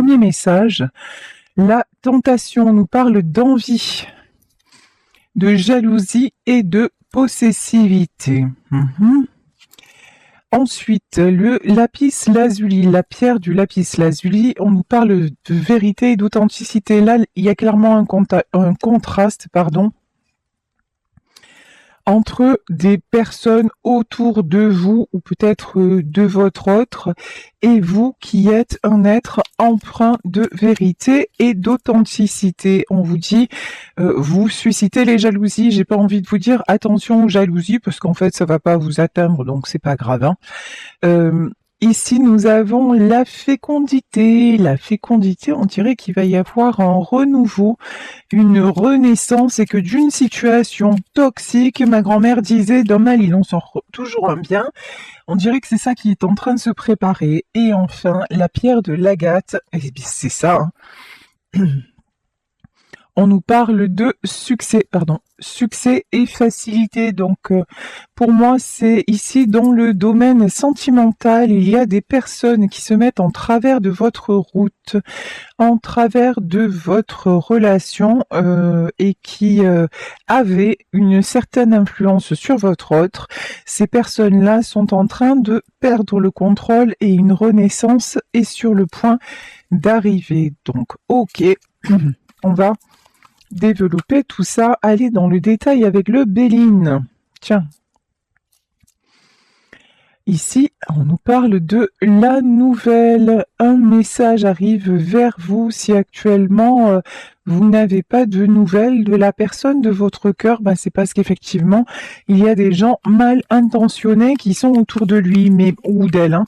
premier message, la tentation nous parle d'envie, de jalousie et de possessivité. Ensuite, le lapis lazuli, la pierre du lapis lazuli, on nous parle de vérité et d'authenticité. Là, il y a clairement un contraste, entre des personnes autour de vous ou peut-être de votre autre et vous qui êtes un être empreint de vérité et d'authenticité. On vous dit, vous suscitez les jalousies. J'ai pas envie de vous dire attention aux jalousies parce qu'en fait ça va pas vous atteindre donc c'est pas grave. Ici, nous avons la fécondité. La fécondité, on dirait qu'il va y avoir un renouveau, une renaissance et que d'une situation toxique, ma grand-mère disait, d'un mal, il en sort toujours un bien. On dirait que c'est ça qui est en train de se préparer. Et enfin, la pierre de l'agate, c'est ça. On nous parle de succès et facilité. Donc, pour moi, c'est ici dans le domaine sentimental, il y a des personnes qui se mettent en travers de votre route, en travers de votre relation et qui avaient une certaine influence sur votre autre. Ces personnes-là sont en train de perdre le contrôle et une renaissance est sur le point d'arriver. Donc, ok, on va développer tout ça, aller dans le détail avec le Béline. Tiens. Ici, on nous parle de la nouvelle. Un message arrive vers vous si actuellement vous n'avez pas de nouvelles de la personne de votre cœur. C'est parce qu'effectivement, il y a des gens mal intentionnés qui sont autour de lui, ou d'elle.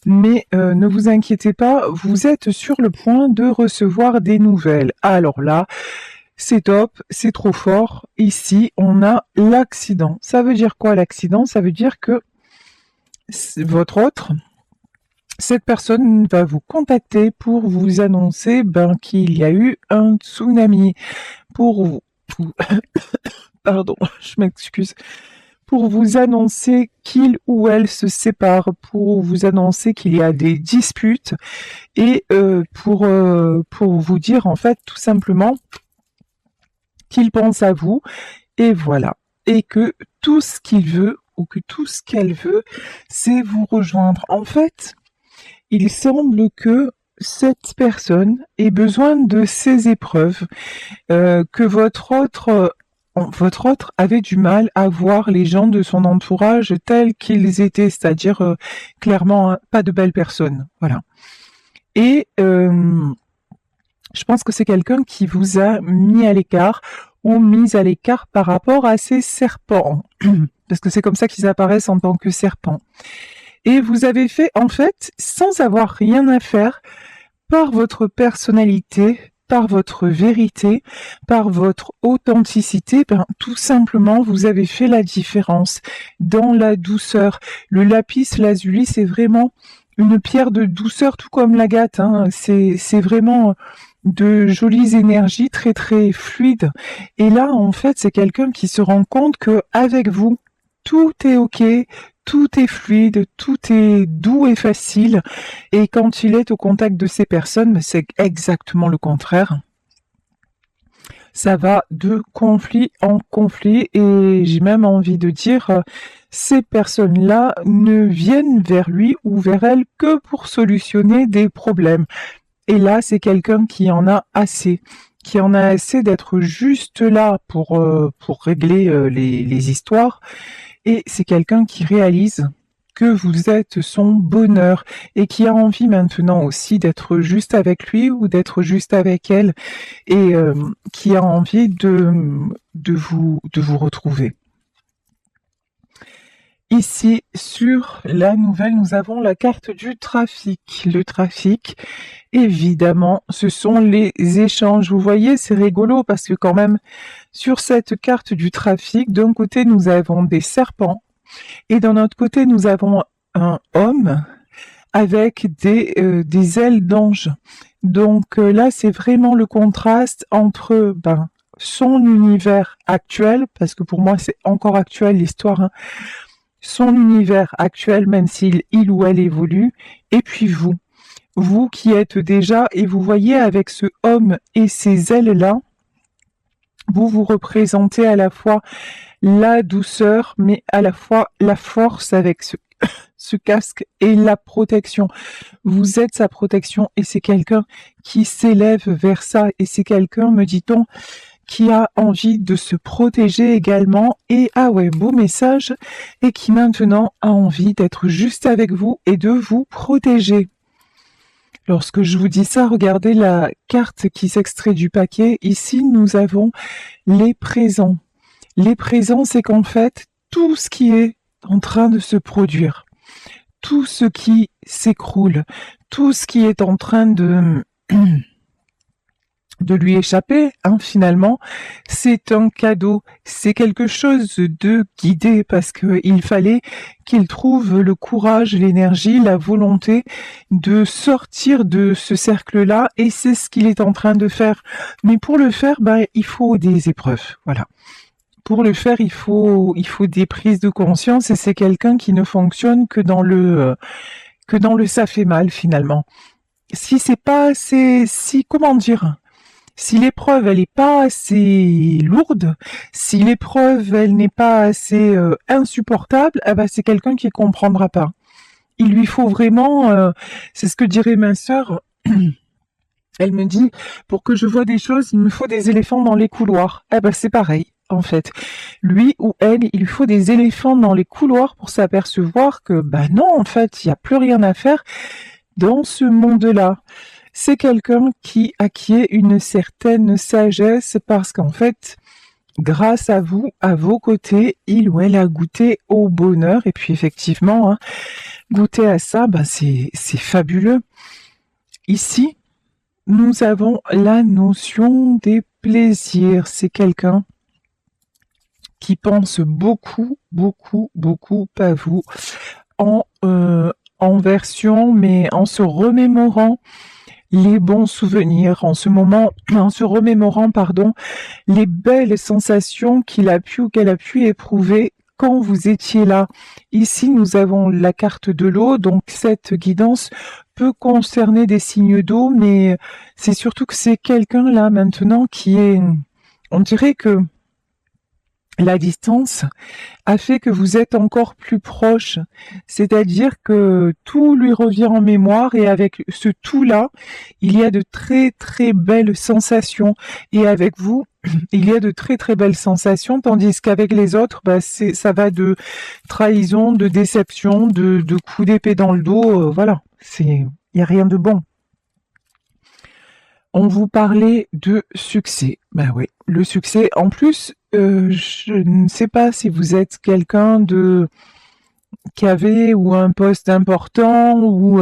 Mais ne vous inquiétez pas, vous êtes sur le point de recevoir des nouvelles. Alors là, c'est top, c'est trop fort. Ici, on a l'accident. Ça veut dire quoi l'accident? Ça veut dire que votre autre, cette personne va vous contacter pour vous annoncer qu'il y a eu un tsunami. Pardon, je m'excuse. Pour vous annoncer qu'il ou elle se sépare, pour vous annoncer qu'il y a des disputes et pour vous dire en fait tout simplement qu'il pense à vous, et voilà. Et que tout ce qu'il veut, ou que tout ce qu'elle veut, c'est vous rejoindre. En fait, il semble que cette personne ait besoin de ces épreuves, que votre autre avait du mal à voir les gens de son entourage tels qu'ils étaient, c'est-à-dire clairement pas de belles personnes. Voilà. Et je pense que c'est quelqu'un qui vous a mis à l'écart ou mise à l'écart par rapport à ces serpents, parce que c'est comme ça qu'ils apparaissent en tant que serpents. Et vous avez fait, en fait, sans avoir rien à faire, par votre personnalité, par votre vérité, par votre authenticité, tout simplement, vous avez fait la différence dans la douceur. Le lapis lazuli, c'est vraiment une pierre de douceur, tout comme l'agate. C'est vraiment de jolies énergies très très fluides. Et là, en fait, c'est quelqu'un qui se rend compte que avec vous, tout est ok, tout est fluide, tout est doux et facile. Et quand il est au contact de ces personnes, c'est exactement le contraire. Ça va de conflit en conflit et j'ai même envie de dire, ces personnes-là ne viennent vers lui ou vers elle que pour solutionner des problèmes. Et là, c'est quelqu'un qui en a assez d'être juste là pour régler les histoires. Et c'est quelqu'un qui réalise que vous êtes son bonheur et qui a envie maintenant aussi d'être juste avec lui ou d'être juste avec elle et qui a envie de vous retrouver. Ici, sur la nouvelle, nous avons la carte du trafic. Le trafic, évidemment, ce sont les échanges. Vous voyez, c'est rigolo parce que quand même, sur cette carte du trafic, d'un côté, nous avons des serpents et d'un autre côté, nous avons un homme avec des ailes d'ange. Donc là, c'est vraiment le contraste entre son univers actuel, parce que pour moi, c'est encore actuel l'histoire, son univers actuel, même s'il ou elle évolue, et puis vous. vous qui êtes déjà, et vous voyez avec ce homme et ces ailes-là, vous vous représentez à la fois la douceur, mais à la fois la force avec ce casque et la protection. Vous êtes sa protection et c'est quelqu'un qui s'élève vers ça et c'est quelqu'un, me dit-on, qui a envie de se protéger également et, ah ouais, beau message, et qui maintenant a envie d'être juste avec vous et de vous protéger. Lorsque je vous dis ça, regardez la carte qui s'extrait du paquet. Ici, nous avons les présents. Les présents, c'est qu'en fait, tout ce qui est en train de se produire, tout ce qui s'écroule, tout ce qui est en train de lui échapper, finalement, c'est un cadeau, c'est quelque chose de guidé parce qu'il fallait qu'il trouve le courage, l'énergie, la volonté de sortir de ce cercle-là et c'est ce qu'il est en train de faire. Mais pour le faire, il faut des épreuves, voilà. Pour le faire, il faut des prises de conscience et c'est quelqu'un qui ne fonctionne que dans le ça fait mal finalement. Si c'est pas assez, comment dire, si l'épreuve elle est pas assez lourde, si l'épreuve elle n'est pas assez insupportable, c'est quelqu'un qui comprendra pas. Il lui faut vraiment, c'est ce que dirait ma sœur. Elle me dit, pour que je vois des choses, il me faut des éléphants dans les couloirs. C'est pareil, en fait. Lui ou elle, il lui faut des éléphants dans les couloirs pour s'apercevoir que, non, en fait, il n'y a plus rien à faire dans ce monde-là. C'est quelqu'un qui acquiert une certaine sagesse parce qu'en fait, grâce à vous, à vos côtés, il ou elle a goûté au bonheur. Et puis effectivement, goûter à ça, c'est fabuleux. Ici, nous avons la notion des plaisirs. C'est quelqu'un qui pense beaucoup, beaucoup, beaucoup à vous en version, mais en se remémorant les bons souvenirs, en se remémorant, les belles sensations qu'il a pu ou qu'elle a pu éprouver quand vous étiez là. Ici, nous avons la carte de l'eau, donc cette guidance peut concerner des signes d'eau, mais c'est surtout que c'est quelqu'un là maintenant qui est, on dirait que la distance a fait que vous êtes encore plus proche, c'est-à-dire que tout lui revient en mémoire et avec ce tout-là, il y a de très très belles sensations et avec vous, il y a de très très belles sensations, tandis qu'avec les autres, ça va de trahison, de déception, de coups d'épée dans le dos, voilà, il n'y a rien de bon. On vous parlait de succès. Oui, le succès. En plus, je ne sais pas si vous êtes quelqu'un qui avait ou un poste important ou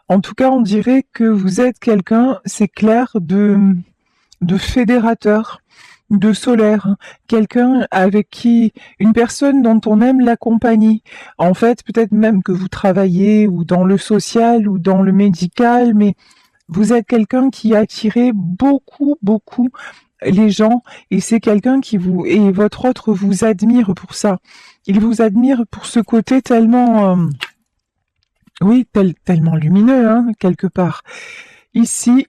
en tout cas, on dirait que vous êtes quelqu'un, c'est clair, de fédérateur, de solaire, quelqu'un avec qui, une personne dont on aime la compagnie. En fait, peut-être même que vous travaillez ou dans le social ou dans le médical, mais vous êtes quelqu'un qui a attiré beaucoup, beaucoup les gens et c'est quelqu'un et votre autre vous admire pour ça. Il vous admire pour ce côté tellement, tellement lumineux, quelque part. Ici,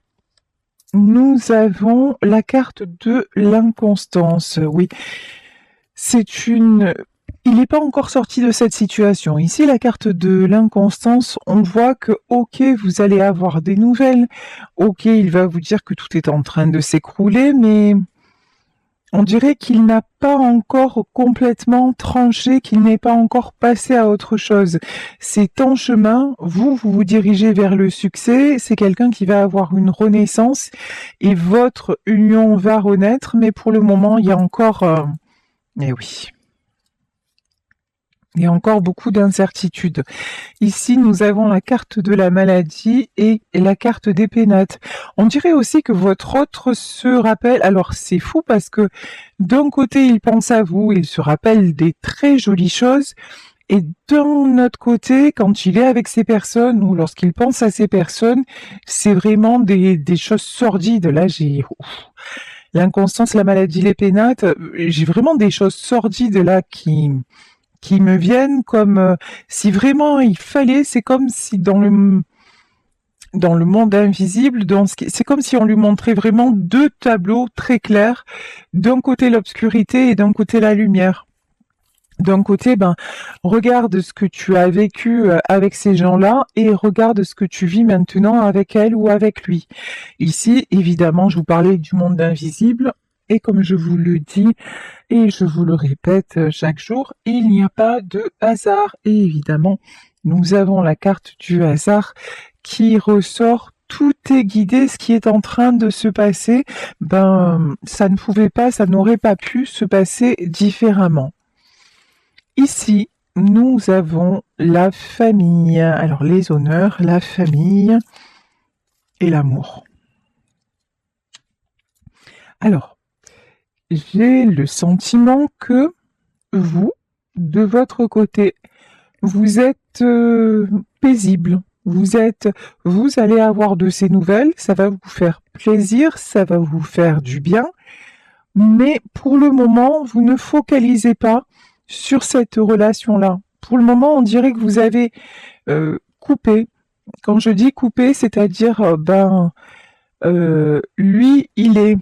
nous avons la carte de l'inconstance. Oui, il n'est pas encore sorti de cette situation. Ici, la carte de l'inconstance, on voit que, ok, vous allez avoir des nouvelles. Ok, il va vous dire que tout est en train de s'écrouler, mais on dirait qu'il n'a pas encore complètement tranché, qu'il n'est pas encore passé à autre chose. C'est en chemin, vous vous dirigez vers le succès, c'est quelqu'un qui va avoir une renaissance et votre union va renaître, mais pour le moment, il y a encore... oui. Il y a encore beaucoup d'incertitudes. Ici, nous avons la carte de la maladie et la carte des pénates. On dirait aussi que votre autre se rappelle, alors c'est fou parce que d'un côté, il pense à vous, il se rappelle des très jolies choses, et d'un autre côté, quand il est avec ces personnes ou lorsqu'il pense à ces personnes, c'est vraiment des choses sordides. Là, j'ai... l'inconstance, la maladie, les pénates, j'ai vraiment des choses sordides là qui me viennent comme si vraiment il fallait, c'est comme si dans le monde invisible, c'est comme si on lui montrait vraiment deux tableaux très clairs, d'un côté l'obscurité et d'un côté la lumière. D'un côté, regarde ce que tu as vécu avec ces gens-là et regarde ce que tu vis maintenant avec elle ou avec lui. Ici, évidemment, je vous parlais du monde invisible et comme je vous le dis et je vous le répète chaque jour, il n'y a pas de hasard. Et évidemment, nous avons la carte du hasard qui ressort. Tout est guidé, ce qui est en train de se passer, ça n'aurait pas pu se passer différemment. Ici, nous avons la famille. Alors, les honneurs, la famille et l'amour. Alors, j'ai le sentiment que vous, de votre côté, vous êtes paisible. Vous allez avoir de ces nouvelles, ça va vous faire plaisir, ça va vous faire du bien. Mais pour le moment, vous ne focalisez pas sur cette relation-là. Pour le moment, on dirait que vous avez coupé. Quand je dis coupé, c'est-à-dire, lui, il est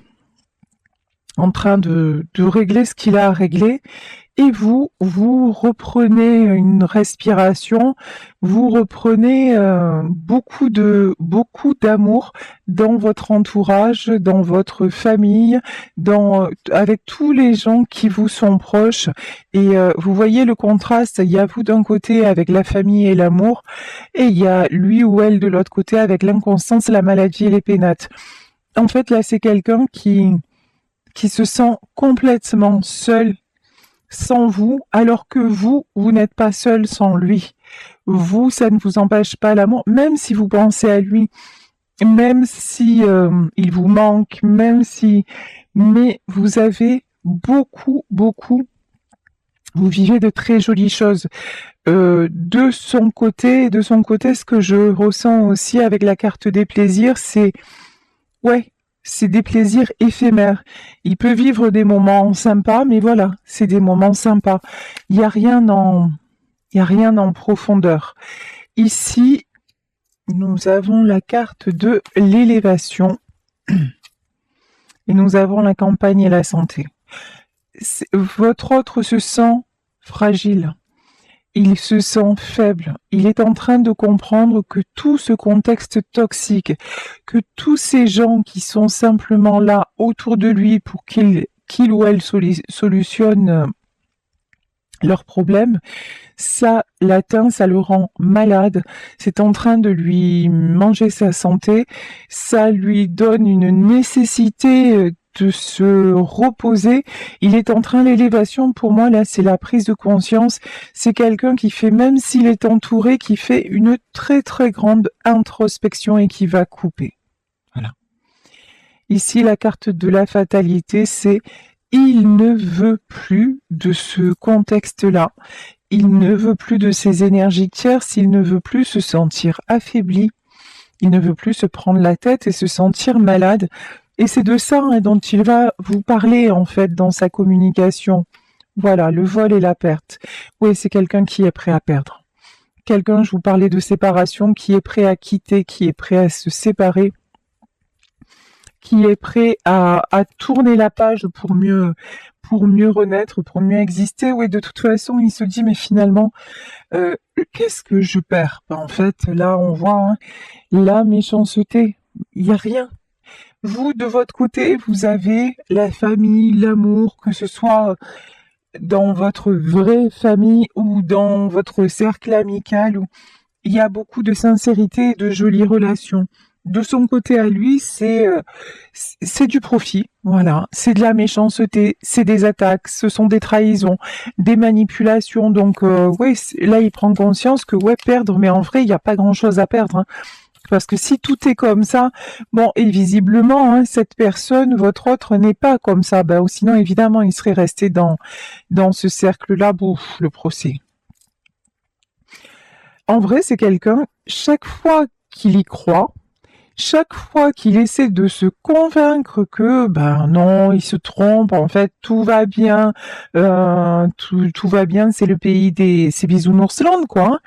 en train de régler ce qu'il a à régler, et vous reprenez une respiration, vous reprenez beaucoup d'amour dans votre entourage, dans votre famille, avec tous les gens qui vous sont proches. Et vous voyez le contraste, il y a vous d'un côté avec la famille et l'amour, et il y a lui ou elle de l'autre côté avec l'inconstance, la maladie et les pénates. En fait, là, c'est quelqu'un qui se sent complètement seul sans vous, alors que vous n'êtes pas seul sans lui. Vous, ça ne vous empêche pas l'amour, même si vous pensez à lui, même si il vous manque, mais vous avez beaucoup, vous vivez de très jolies choses. De son côté, ce que je ressens aussi avec la carte des plaisirs, c'est des plaisirs éphémères. Il peut vivre des moments sympas, mais voilà, c'est des moments sympas. Il n'y a rien en profondeur. Ici, nous avons la carte de l'élévation et nous avons la campagne et la santé. Votre autre se sent fragile. Il se sent faible. Il est en train de comprendre que tout ce contexte toxique, que tous ces gens qui sont simplement là autour de lui pour qu'il ou elle solutionne leurs problèmes, ça l'atteint, ça le rend malade. C'est en train de lui manger sa santé. Ça lui donne une nécessité de se reposer. Il est en train, l'élévation, pour moi, là, c'est la prise de conscience. C'est quelqu'un qui fait, même s'il est entouré, qui fait une très, très grande introspection et qui va couper. Voilà. Ici, la carte de la fatalité, c'est il ne veut plus de ce contexte-là. Il ne veut plus de ces énergies tierces. Il ne veut plus se sentir affaibli. Il ne veut plus se prendre la tête et se sentir malade. Et c'est de ça dont il va vous parler, en fait, dans sa communication. Voilà, le vol et la perte. Oui, c'est quelqu'un qui est prêt à perdre. Quelqu'un, je vous parlais de séparation, qui est prêt à quitter, qui est prêt à se séparer, qui est prêt à tourner la page pour mieux renaître, pour mieux exister. Oui, de toute façon, il se dit, mais finalement, qu'est-ce que je perds? En fait, là, on voit la méchanceté. Il n'y a rien. Vous, de votre côté, vous avez la famille, l'amour, que ce soit dans votre vraie famille ou dans votre cercle amical, où il y a beaucoup de sincérité et de jolies relations. De son côté à lui, c'est du profit, voilà, c'est de la méchanceté, c'est des attaques, ce sont des trahisons, des manipulations. Donc là, il prend conscience que perdre, mais en vrai, il n'y a pas grand-chose à perdre. Parce que si tout est comme ça, et visiblement, cette personne, votre autre, n'est pas comme ça. Ou sinon, évidemment, il serait resté dans ce cercle-là, le procès. En vrai, c'est quelqu'un, chaque fois qu'il y croit, chaque fois qu'il essaie de se convaincre que, non, il se trompe, en fait, tout va bien, tout va bien, c'est le pays c'est Bisounours Land, quoi.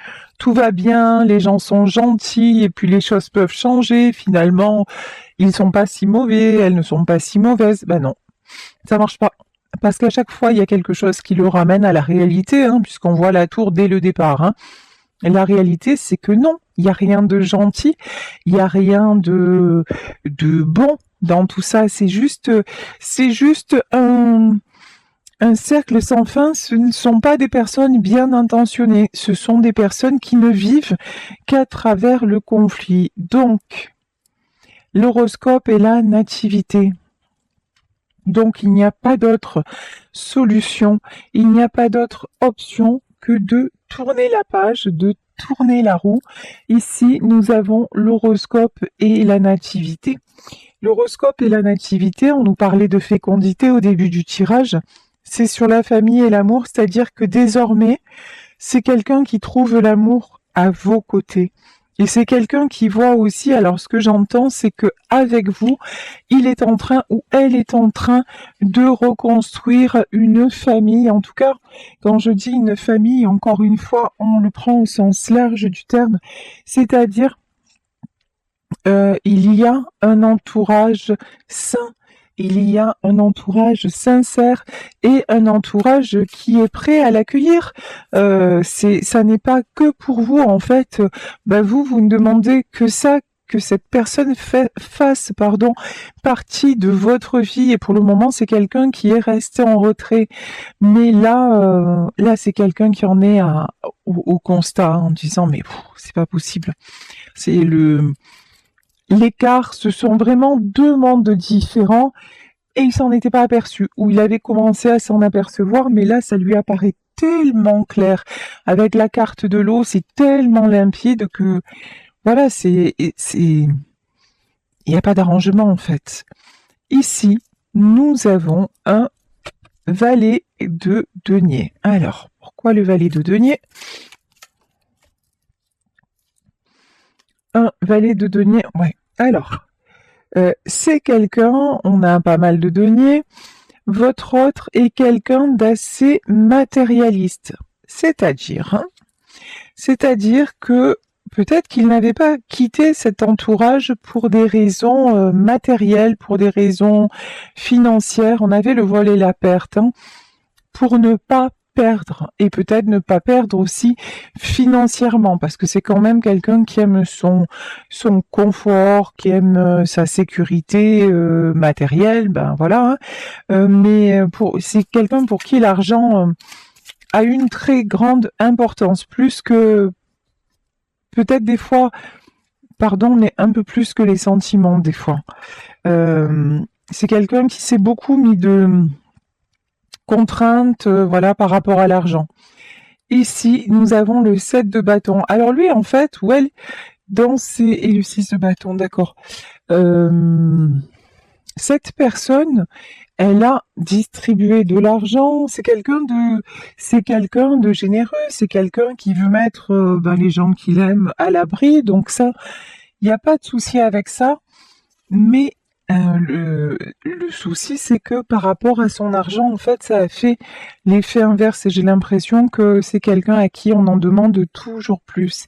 tout va bien, les gens sont gentils et puis les choses peuvent changer. Finalement, ils sont pas si mauvais, elles ne sont pas si mauvaises. Ben non, ça marche pas. Parce qu'à chaque fois, il y a quelque chose qui le ramène à la réalité, hein, puisqu'on voit la tour dès le départ. Hein. Et la réalité, c'est que non, il n'y a rien de gentil, il n'y a rien de bon dans tout ça. C'est juste un cercle sans fin. Ce ne sont pas des personnes bien intentionnées, ce sont des personnes qui ne vivent qu'à travers le conflit. Donc, l'horoscope est la nativité. Donc, il n'y a pas d'autre solution, il n'y a pas d'autre option que de tourner la page, de tourner la roue. Ici, nous avons l'horoscope et la nativité. L'horoscope et la nativité, on nous parlait de fécondité au début du tirage, c'est sur la famille et l'amour, c'est-à-dire que désormais, c'est quelqu'un qui trouve l'amour à vos côtés. Et c'est quelqu'un qui voit aussi, alors ce que j'entends, c'est que avec vous, il est en train ou elle est en train de reconstruire une famille. En tout cas, quand je dis une famille, encore une fois, on le prend au sens large du terme, c'est-à-dire il y a un entourage sain, il y a un entourage sincère et un entourage qui est prêt à l'accueillir. Ça n'est pas que pour vous en fait. Vous ne demandez que ça, que cette personne fasse partie de votre vie. Et pour le moment, c'est quelqu'un qui est resté en retrait. Mais là, c'est quelqu'un qui en est au constat en disant mais c'est pas possible. C'est l'écart, ce sont vraiment deux mondes différents et il s'en était pas aperçu, ou il avait commencé à s'en apercevoir, mais là, ça lui apparaît tellement clair. Avec la carte de l'eau, c'est tellement limpide que, voilà, il n'y a pas d'arrangement, en fait. Ici, nous avons un valet de denier. Alors, pourquoi le valet de denier? Un valet de denier, ouais. Alors, c'est quelqu'un, on a pas mal de deniers, votre autre est quelqu'un d'assez matérialiste. C'est-à-dire que peut-être qu'il n'avait pas quitté cet entourage pour des raisons matérielles, pour des raisons financières. On avait le vol et la perte, hein, pour ne pas perdre et peut-être ne pas perdre aussi financièrement parce que c'est quand même quelqu'un qui aime son confort, qui aime sa sécurité matérielle, voilà. Hein. Mais c'est quelqu'un pour qui l'argent a une très grande importance, plus que peut-être des fois, mais un peu plus que les sentiments des fois. C'est quelqu'un qui s'est beaucoup mis de contraintes, par rapport à l'argent. Ici, nous avons le 7 de bâton. Alors lui, en fait, et le 6 de bâton, d'accord. Cette personne, elle a distribué de l'argent. C'est quelqu'un de généreux. C'est quelqu'un qui veut mettre les gens qu'il aime à l'abri. Donc ça, il n'y a pas de souci avec ça. Mais le souci, c'est que par rapport à son argent, en fait, ça a fait l'effet inverse et j'ai l'impression que c'est quelqu'un à qui on en demande toujours plus.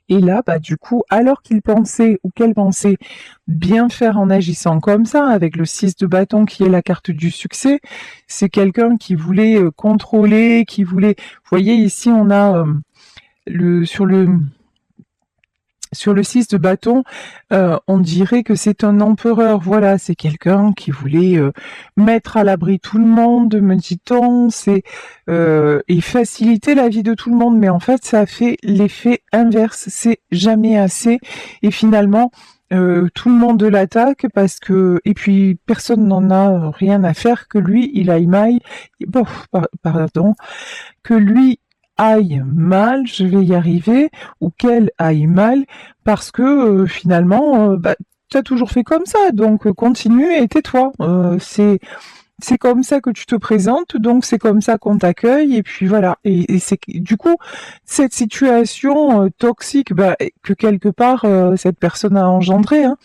Et là, du coup, alors qu'il pensait ou qu'elle pensait bien faire en agissant comme ça, avec le 6 de bâton qui est la carte du succès, c'est quelqu'un qui voulait contrôler, qui voulait... Vous voyez, ici, on a sur le 6 de bâton, on dirait que c'est un empereur. Voilà, c'est quelqu'un qui voulait mettre à l'abri tout le monde, me dit-on, et faciliter la vie de tout le monde. Mais en fait, ça a fait l'effet inverse. C'est jamais assez. Et finalement, tout le monde l'attaque et puis personne n'en a rien à faire que lui, il aille mal. Que lui aille mal, je vais y arriver, ou qu'elle aille mal, parce que finalement, tu as toujours fait comme ça, donc continue et tais-toi. C'est comme ça que tu te présentes, donc c'est comme ça qu'on t'accueille, et puis voilà. Et c'est du coup, cette situation toxique que quelque part cette personne a engendrée, hein,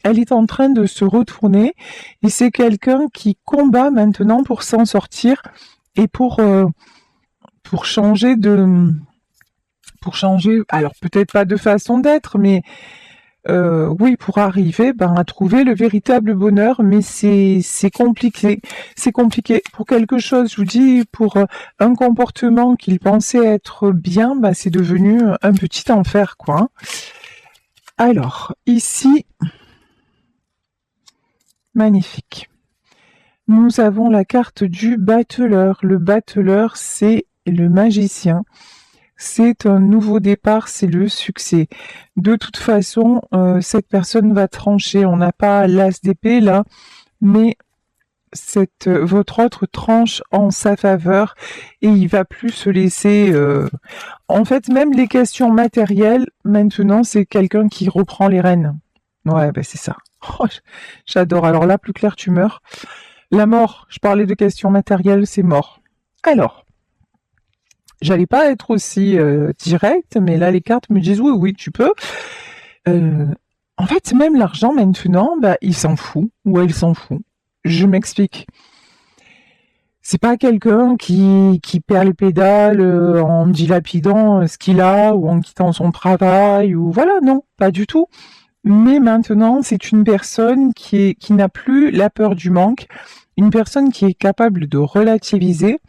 elle est en train de se retourner, et c'est quelqu'un qui combat maintenant pour s'en sortir, et pour changer pour changer, alors peut-être pas de façon d'être, mais oui, pour arriver à trouver le véritable bonheur, mais c'est compliqué. C'est compliqué. Pour quelque chose, je vous dis, pour un comportement qu'il pensait être bien, c'est devenu un petit enfer, quoi. Hein. Alors, ici, magnifique. Nous avons la carte du battleur. Le battleur, c'est le magicien. C'est un nouveau départ, c'est le succès. De toute façon, cette personne va trancher. On n'a pas l'as d'épée là, mais votre autre tranche en sa faveur et il va plus se laisser. En fait, même les questions matérielles, maintenant, c'est quelqu'un qui reprend les rênes. Ouais, c'est ça. Oh, j'adore. Alors là, plus clair, tu meurs. La mort, je parlais de questions matérielles, c'est mort. Alors. J'allais pas être aussi directe, mais là les cartes me disent oui, tu peux. En fait, même l'argent maintenant, il s'en fout ou elle s'en fout. Je m'explique. C'est pas quelqu'un qui perd les pédales en dilapidant ce qu'il a ou en quittant son travail ou voilà, non, pas du tout. Mais maintenant, c'est une personne qui n'a plus la peur du manque, une personne qui est capable de relativiser.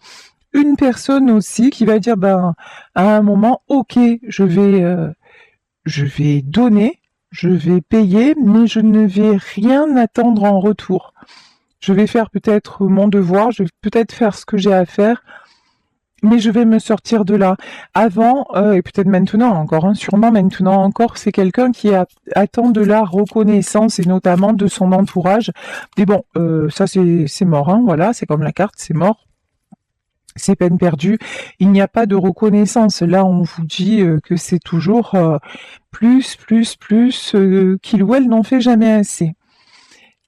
Une personne aussi qui va dire à un moment ok je vais donner, je vais payer, mais je ne vais rien attendre en retour. Je vais faire peut-être mon devoir, je vais peut-être faire ce que j'ai à faire, mais je vais me sortir de là. Avant, et peut-être maintenant encore, sûrement maintenant encore, c'est quelqu'un qui attend de la reconnaissance et notamment de son entourage. Mais bon, ça c'est mort, hein, voilà, c'est comme la carte, c'est mort. C'est peine perdue. Il n'y a pas de reconnaissance. Là, on vous dit que c'est toujours plus, qu'il ou elle n'en fait jamais assez.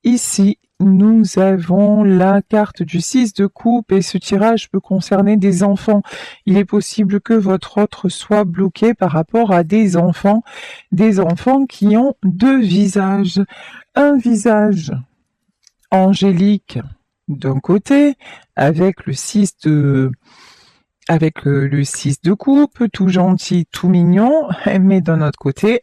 Ici, nous avons la carte du 6 de coupe et ce tirage peut concerner des enfants. Il est possible que votre autre soit bloqué par rapport à des enfants qui ont deux visages. Un visage angélique d'un côté, avec le 6 de coupe, tout gentil, tout mignon, mais d'un autre côté,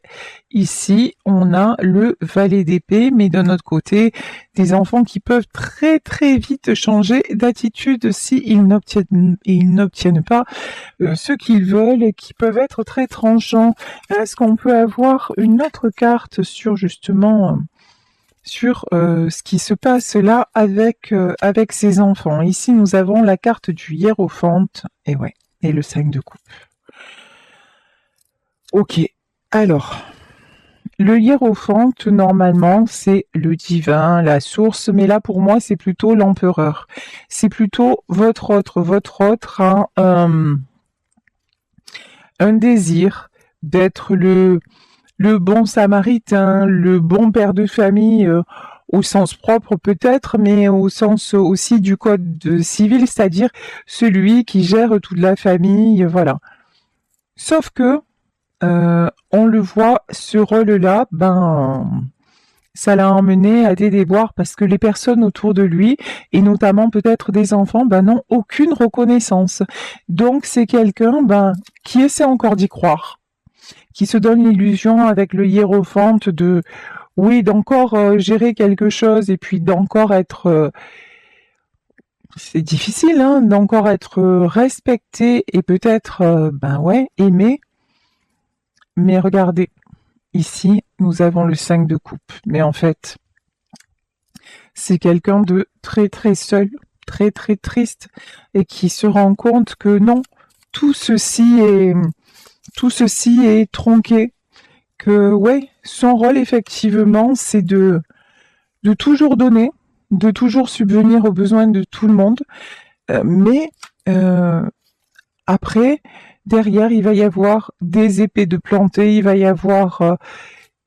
ici, on a le valet d'épée, mais d'un autre côté, des enfants qui peuvent très très vite changer d'attitude s'ils n'obtiennent pas ce qu'ils veulent et qui peuvent être très tranchants. Est-ce qu'on peut avoir une autre carte sur justement sur ce qui se passe là avec ces enfants. Ici, nous avons la carte du hiérophante, et le 5 de coupe. Ok, alors, le hiérophante, normalement, c'est le divin, la source, mais là, pour moi, c'est plutôt l'empereur. C'est plutôt votre autre a un désir d'être le bon samaritain, le bon père de famille, au sens propre peut-être, mais au sens aussi du code civil, c'est-à-dire celui qui gère toute la famille, voilà. Sauf que, on le voit, ce rôle-là, ça l'a emmené à des déboires parce que les personnes autour de lui, et notamment peut-être des enfants, n'ont aucune reconnaissance. Donc c'est quelqu'un, qui essaie encore d'y croire, qui se donne l'illusion avec le hiérophante d'encore gérer quelque chose et puis d'encore être, c'est difficile, hein, d'encore être respecté et peut-être, aimé. Mais regardez, ici, nous avons le 5 de coupe. Mais en fait, c'est quelqu'un de très très seul, très très triste et qui se rend compte que non, tout ceci est tronqué, que son rôle effectivement c'est de toujours donner, de toujours subvenir aux besoins de tout le monde, mais après, derrière il va y avoir des épées de planter, il va y avoir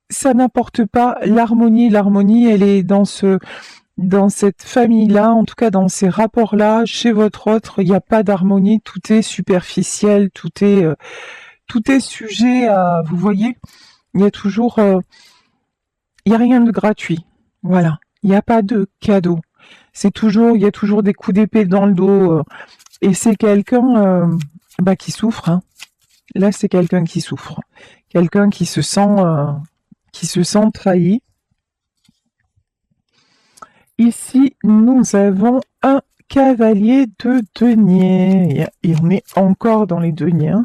ça n'apporte pas l'harmonie. L'harmonie, elle est dans cette famille-là, en tout cas dans ces rapports-là, chez votre autre, il n'y a pas d'harmonie, tout est superficiel, tout est sujet à, vous voyez, il y a toujours, il n'y a rien de gratuit, voilà, il n'y a pas de cadeau, il y a toujours des coups d'épée dans le dos, et c'est quelqu'un qui souffre, hein. Là, c'est quelqu'un qui souffre. Quelqu'un qui se sent trahi. Ici, nous avons un cavalier de denier. Et on est encore dans les deniers.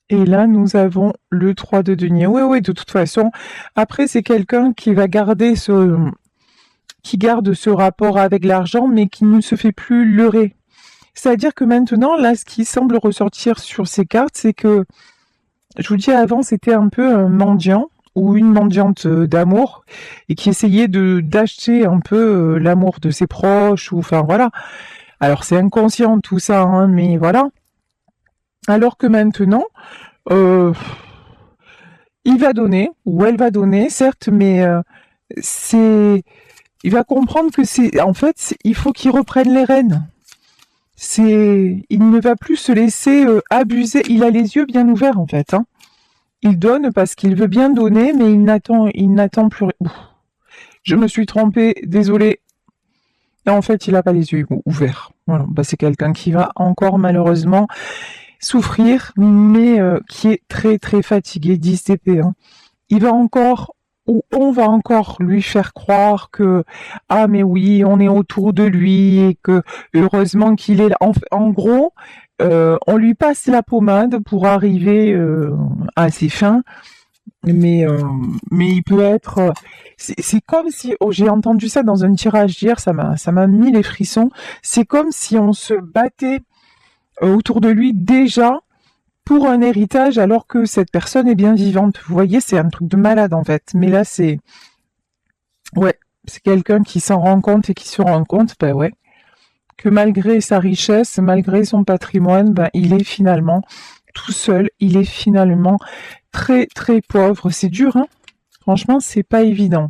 Et là, nous avons le 3 de denier. Oui, de toute façon. Après, c'est quelqu'un qui va garder qui garde ce rapport avec l'argent, mais qui ne se fait plus leurrer. C'est-à-dire que maintenant, là, ce qui semble ressortir sur ces cartes, c'est que, je vous dis avant, c'était un peu un mendiant ou une mendiante d'amour et qui essayait d'acheter un peu l'amour de ses proches, ou enfin voilà. Alors c'est inconscient tout ça, hein, mais voilà. Alors que maintenant, il va donner, ou elle va donner, certes, mais il va comprendre que il faut qu'il reprenne les rênes. Il ne va plus se laisser abuser. Il a les yeux bien ouverts en fait. Hein. Il donne parce qu'il veut bien donner, mais il n'attend plus rien. Je me suis trompée, désolée. En fait, il n'a pas les yeux ouverts. Voilà. C'est quelqu'un qui va encore malheureusement souffrir, mais qui est très très fatigué, 10 d'épée. Hein. Il va encore, ou on va encore lui faire croire que ah mais oui, on est autour de lui et que heureusement qu'il est là. En gros, on lui passe la pommade pour arriver à ses fins, mais il peut être. C'est comme si, j'ai entendu ça dans un tirage hier, ça m'a mis les frissons. C'est comme si on se battait autour de lui déjà pour un héritage alors que cette personne est bien vivante. Vous voyez, c'est un truc de malade en fait. Mais là, c'est quelqu'un qui s'en rend compte et qui se rend compte, que malgré sa richesse, malgré son patrimoine, il est finalement tout seul. Il est finalement très très pauvre. C'est dur, hein. Franchement, c'est pas évident.